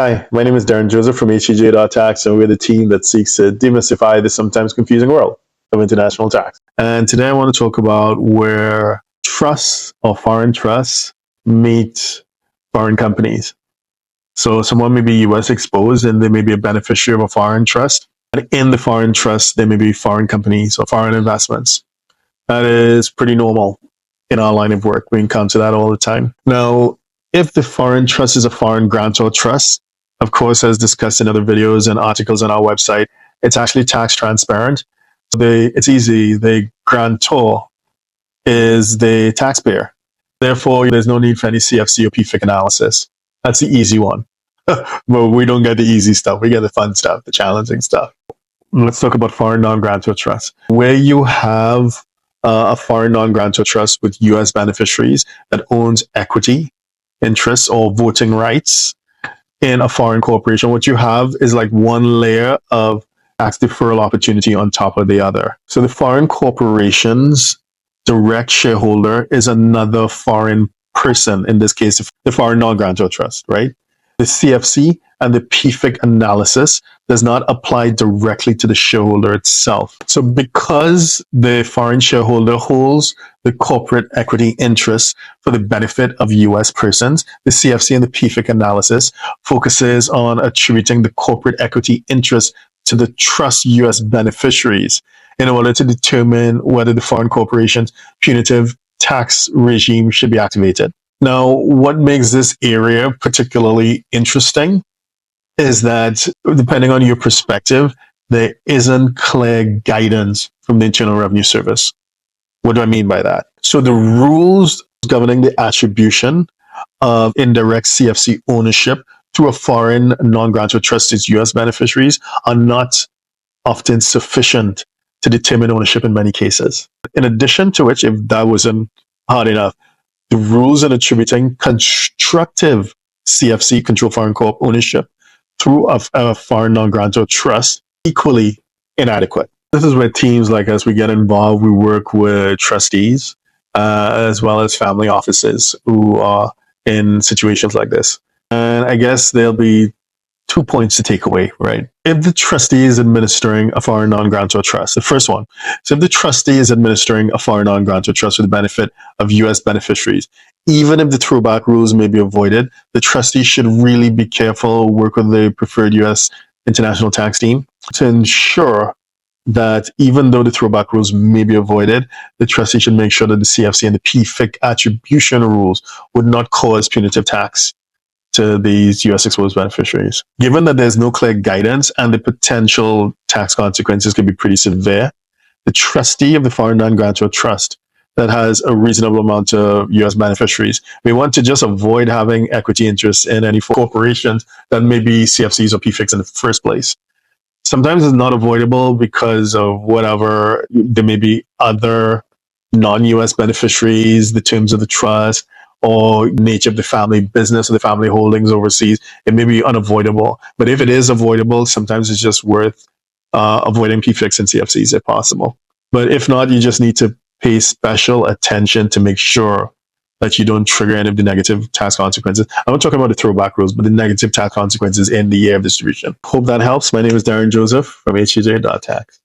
Hi, my name is Darren Joseph from HEJ.tax, and we're the team that seeks to demystify the sometimes confusing world of international tax. And today I want to talk about where trusts or foreign trusts meet foreign companies. So someone may be US exposed and they may be a beneficiary of a foreign trust. And in the foreign trust, there may be foreign companies or foreign investments. That is pretty normal in our line of work. We encounter that all the time. Now, if the foreign trust is a foreign grantor trust, of course, as discussed in other videos and articles on our website, it's actually tax transparent. It's easy. The grantor is the taxpayer. Therefore, there's no need for any CFC or PFIC analysis. That's the easy one. But we don't get the easy stuff. We get the fun stuff, the challenging stuff. Let's talk about foreign non-grantor trusts. Where you have a foreign non-grantor trust with US beneficiaries that owns equity, interests, or voting rights in a foreign corporation, what you have is like one layer of tax deferral opportunity on top of the other. So the foreign corporation's direct shareholder is another foreign person, in this case, the foreign non-grantor trust, right? The CFC and the PFIC analysis does not apply directly to the shareholder itself. So because the foreign shareholder holds the corporate equity interest for the benefit of US persons, the CFC and the PFIC analysis focuses on attributing the corporate equity interest to the trust US beneficiaries in order to determine whether the foreign corporation's punitive tax regime should be activated. Now, what makes this area particularly interesting is that, depending on your perspective, there isn't clear guidance from the Internal Revenue Service. What do I mean by that? So the rules governing the attribution of indirect CFC ownership through a foreign non-grantor trust's US beneficiaries are not often sufficient to determine ownership in many cases. In addition to which, if that wasn't hard enough, the rules on attributing constructive CFC, control foreign corp ownership, through a foreign non-grantor trust, equally inadequate. This is where teams like us, we get involved. We work with trustees as well as family offices who are in situations like this. And I guess there'll be 2 points to take away, right? If the trustee is administering a foreign non-grantor trust, the first one, so if the trustee is administering a foreign non-grantor trust for the benefit of US beneficiaries, even if the throwback rules may be avoided, the trustee should really be careful, work with the preferred US international tax team to ensure that even though the throwback rules may be avoided, the trustee should make sure that the CFC and the PFIC attribution rules would not cause punitive tax to these US exposed beneficiaries. Given that there's no clear guidance and the potential tax consequences can be pretty severe, the trustee of the foreign non-grantor trust that has a reasonable amount of US beneficiaries may want to just avoid having equity interests in any corporations that may be CFCs or PFICs in the first place. Sometimes it's not avoidable because of whatever, there may be other non-US beneficiaries, the terms of the trust, or nature of the family business or the family holdings overseas. It may be unavoidable. But if it is avoidable, sometimes it's just worth avoiding PFICs and CFCs if possible. But if not, you just need to pay special attention to make sure that you don't trigger any of the negative tax consequences. I'm not talking about the throwback rules, but the negative tax consequences in the year of distribution. Hope that helps. My name is Darren Joseph from HEJ.tax.